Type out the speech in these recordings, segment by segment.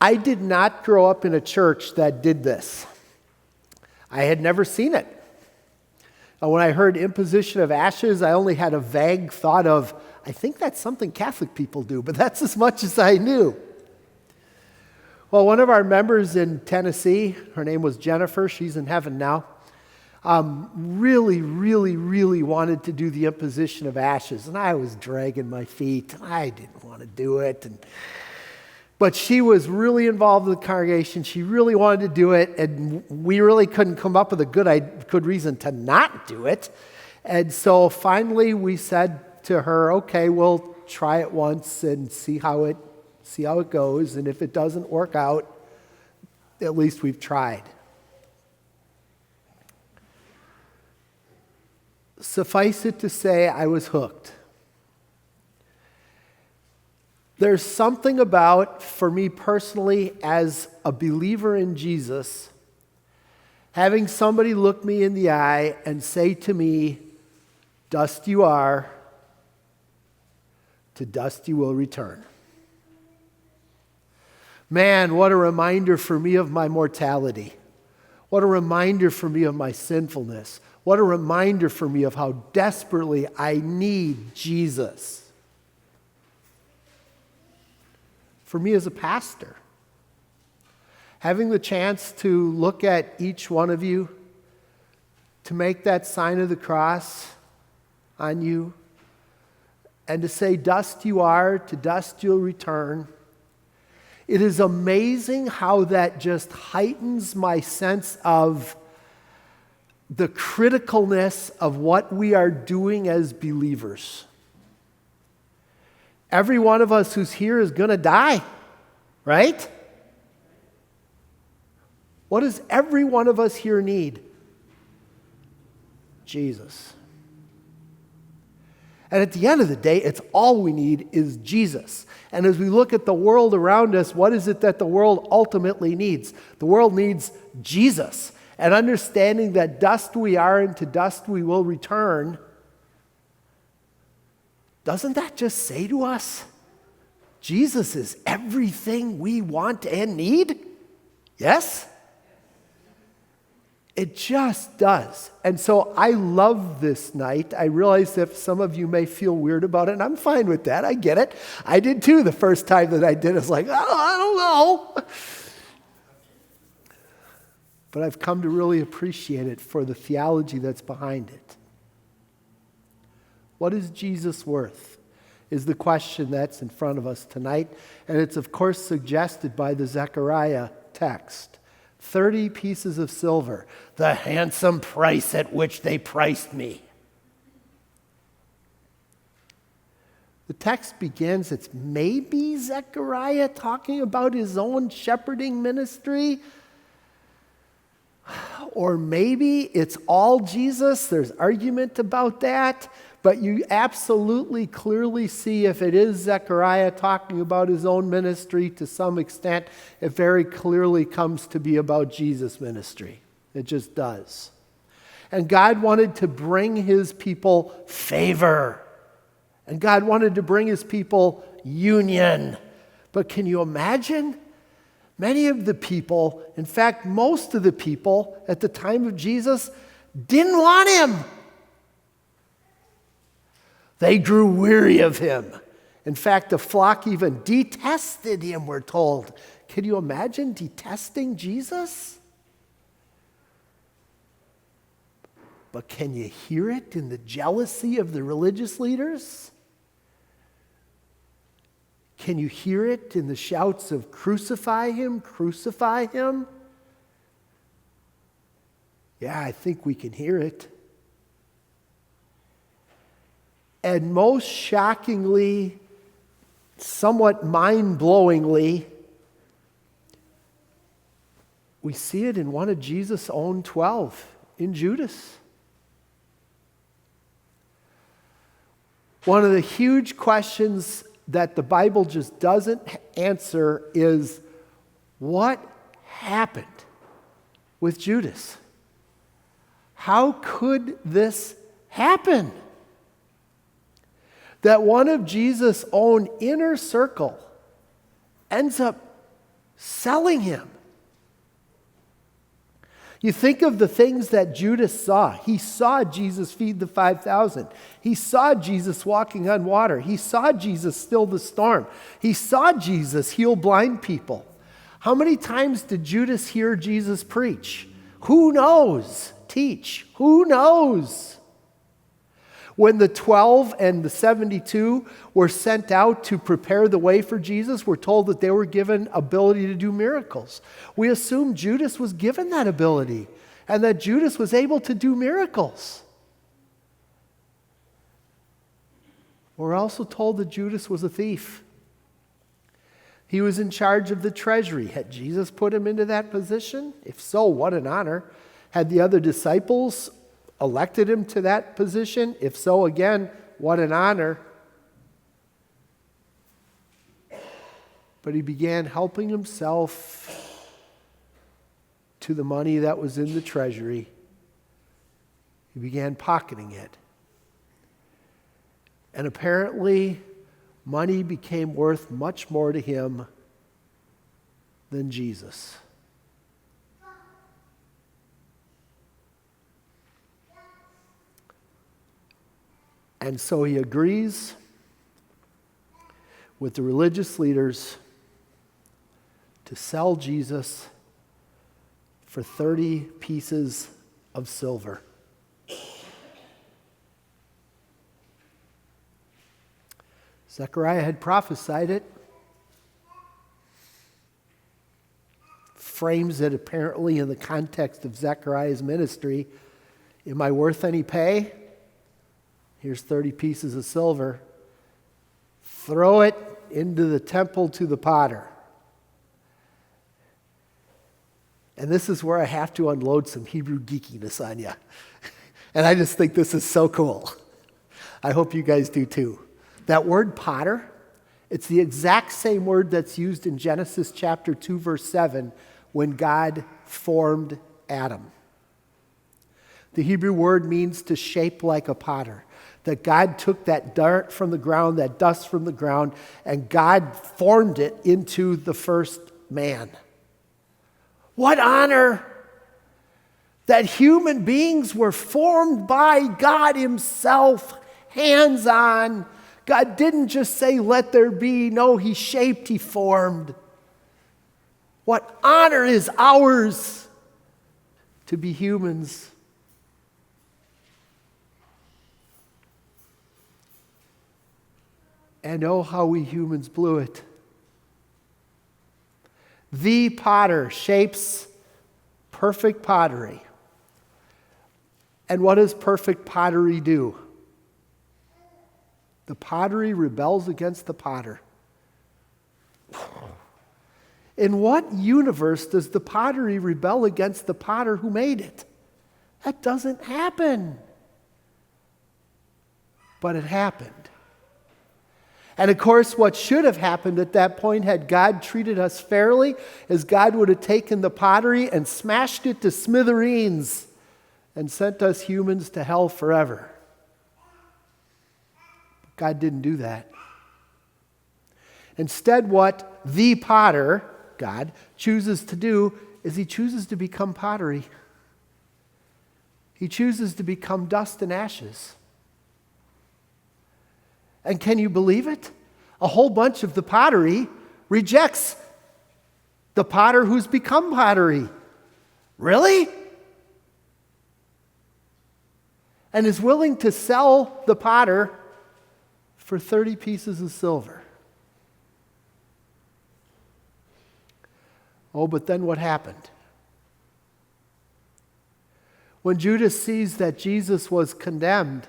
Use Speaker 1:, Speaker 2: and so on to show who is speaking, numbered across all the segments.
Speaker 1: I did not grow up in a church that did this. I had never seen it. When I heard imposition of ashes, I only had a vague thought of, I think that's something Catholic people do, but that's as much as I knew. Well, one of our members in Tennessee, her name was Jennifer, she's in heaven now, really wanted to do the imposition of ashes. And I was dragging my feet. I didn't want to do it. But she was really involved in the congregation. She really wanted to do it. And we really couldn't come up with a good reason to not do it. And so finally we said to her, okay, we'll try it once and see how it goes. And if it doesn't work out, at least we've tried. Suffice it to say, I was hooked. There's something about, for me personally, as a believer in Jesus, having somebody look me in the eye and say to me, dust you are, to dust you will return. Man, what a reminder for me of my mortality. What a reminder for me of my sinfulness. What a reminder for me of how desperately I need Jesus. For me as a pastor, having the chance to look at each one of you, to make that sign of the cross on you, and to say, dust you are, to dust you'll return. It is amazing how that just heightens my sense of the criticalness of what we are doing as believers. Every one of us who's here is going to die, right? What does every one of us here need? Jesus. And at the end of the day, it's all we need is Jesus. And as we look at the world around us, what is it that the world ultimately needs? The world needs Jesus. And understanding that dust we are and to dust we will return, doesn't that just say to us, Jesus is everything we want and need? Yes? It just does. And so I love this night. I realize that some of you may feel weird about it, and I'm fine with that. I get it. I did too the first time that I did. It's like, oh, I don't know. But I've come to really appreciate it for the theology that's behind it. What is Jesus worth? Is the question that's in front of us tonight. And it's, of course, suggested by the Zechariah text. 30 pieces of silver, the handsome price at which they priced me. The text begins, it's maybe Zechariah talking about his own shepherding ministry. Or maybe it's all Jesus. There's argument about that. But you absolutely clearly see if it is Zechariah talking about his own ministry to some extent, it very clearly comes to be about Jesus' ministry. It just does. And God wanted to bring his people favor. And God wanted to bring his people union. But can you imagine? Many of the people, in fact, most of the people at the time of Jesus didn't want him. They grew weary of him. In fact, the flock even detested him, we're told. Can you imagine detesting Jesus? But can you hear it in the jealousy of the religious leaders? Can you hear it in the shouts of crucify him, crucify him? Yeah, I think we can hear it. And most shockingly, somewhat mind-blowingly, we see it in one of Jesus' own 12, in Judas. One of the huge questions that the Bible just doesn't answer is, what happened with Judas? How could this happen? That one of Jesus' own inner circle ends up selling him. You think of the things that Judas saw. He saw Jesus feed the 5,000. He saw Jesus walking on water. He saw Jesus still the storm. He saw Jesus heal blind people. How many times did Judas hear Jesus preach? Who knows? Teach. Who knows? When the 12 and the 72 were sent out to prepare the way for Jesus, we're told that they were given ability to do miracles. We assume Judas was given that ability and that Judas was able to do miracles. We're also told that Judas was a thief. He was in charge of the treasury. Had Jesus put him into that position? If so, what an honor. Had the other disciples elected him to that position? If so, again, what an honor. But he began helping himself to the money that was in the treasury. He began pocketing it. And apparently, money became worth much more to him than Jesus. And so he agrees with the religious leaders to sell Jesus for 30 pieces of silver. Zechariah had prophesied it, frames it apparently in the context of Zechariah's ministry. Am I worth any pay? Here's 30 pieces of silver. Throw it into the temple to the potter. And this is where I have to unload some Hebrew geekiness on you. And I just think this is so cool. I hope you guys do too. That word potter, it's the exact same word that's used in Genesis chapter 2, verse 7, when God formed Adam. The Hebrew word means to shape like a potter. That God took that dirt from the ground, that dust from the ground, and God formed it into the first man. What honor that human beings were formed by God himself, hands-on. God didn't just say, let there be. No, he shaped, he formed. What honor is ours to be humans. And oh, how we humans blew it. The potter shapes perfect pottery. And what does perfect pottery do? The pottery rebels against the potter. In what universe does the pottery rebel against the potter who made it? That doesn't happen. But it happened. And of course, what should have happened at that point, had God treated us fairly, is God would have taken the pottery and smashed it to smithereens and sent us humans to hell forever. But God didn't do that. Instead, what the potter, God, chooses to do is he chooses to become pottery. He chooses to become dust and ashes. And can you believe it? A whole bunch of the pottery rejects the potter who's become pottery. Really? And is willing to sell the potter for 30 pieces of silver. Oh, but then what happened? When Judas sees that Jesus was condemned,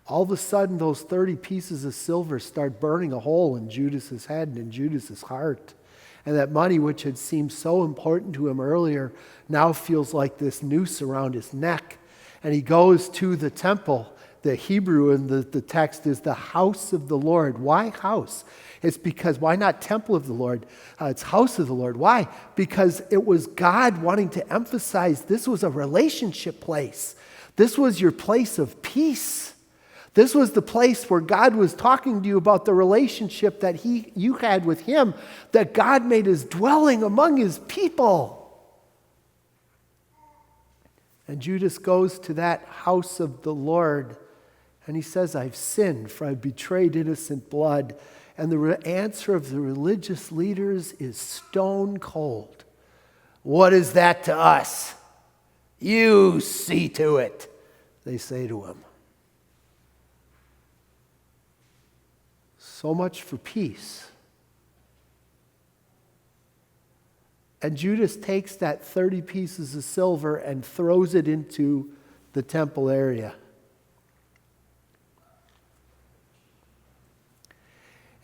Speaker 1: all of a sudden, those 30 pieces of silver start burning a hole in Judas's head and in Judas's heart. And that money, which had seemed so important to him earlier, now feels like this noose around his neck. And he goes to the temple. The Hebrew in the text is the house of the Lord. Why house? It's because, why not temple of the Lord? It's house of the Lord. Why? Because it was God wanting to emphasize this was a relationship place. This was your place of peace. This was the place where God was talking to you about the relationship that you had with him, that God made his dwelling among his people. And Judas goes to that house of the Lord, and he says, I've sinned, for I've betrayed innocent blood. And the answer of the religious leaders is stone cold. What is that to us? You see to it, they say to him. So much for peace. And Judas takes that 30 pieces of silver and throws it into the temple area.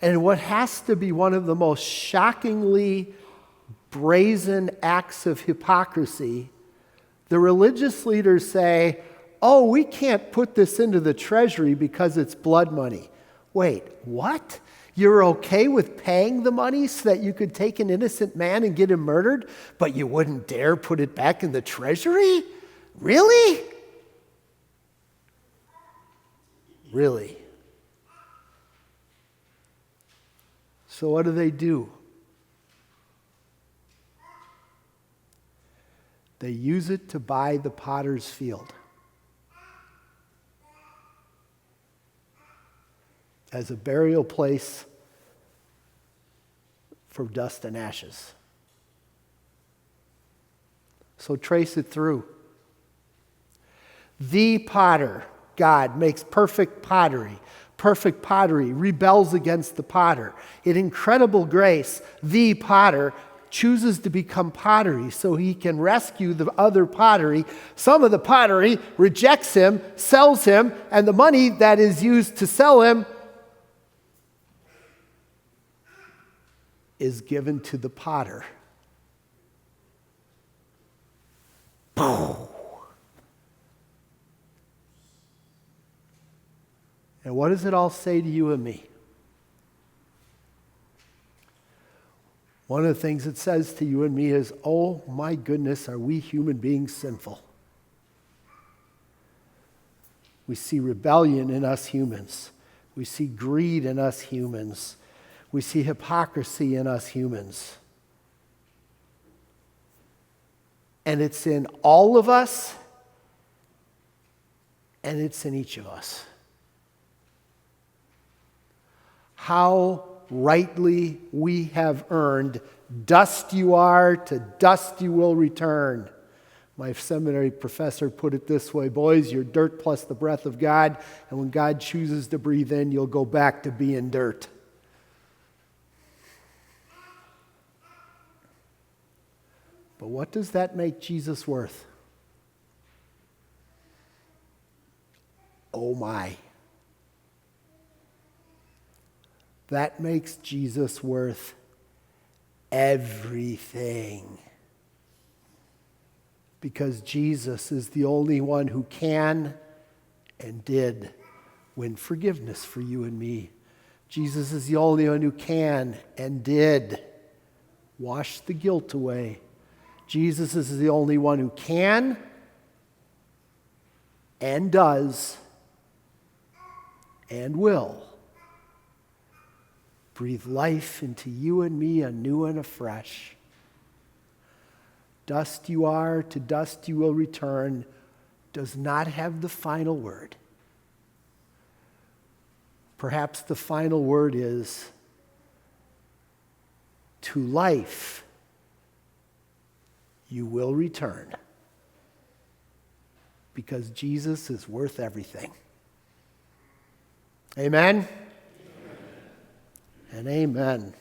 Speaker 1: And what has to be one of the most shockingly brazen acts of hypocrisy, the religious leaders say, oh, we can't put this into the treasury because it's blood money. Wait, what? You're okay with paying the money so that you could take an innocent man and get him murdered, but you wouldn't dare put it back in the treasury? Really? Really? So what do? They use it to buy the potter's field as a burial place for dust and ashes. So trace it through. The potter, God, makes perfect pottery. Perfect pottery rebels against the potter. In incredible grace, the potter chooses to become pottery so he can rescue the other pottery. Some of the pottery rejects him, sells him, and the money that is used to sell him is given to the potter. Boom. And what does it all say to you and me? One of the things it says to you and me is, oh my goodness, are we human beings sinful? We see rebellion in us humans. We see greed in us humans. We see hypocrisy in us humans. And it's in all of us, and it's in each of us. How rightly we have earned, dust you are, to dust you will return. My seminary professor put it this way, boys, you're dirt plus the breath of God, and when God chooses to breathe in, you'll go back to being dirt. But what does that make Jesus worth? Oh my. That makes Jesus worth everything. Because Jesus is the only one who can and did win forgiveness for you and me. Jesus is the only one who can and did wash the guilt away. Jesus is the only one who can and does and will breathe life into you and me anew and afresh. Dust you are, to dust you will return, does not have the final word. Perhaps the final word is to life you will return, because Jesus is worth everything. Amen? And amen.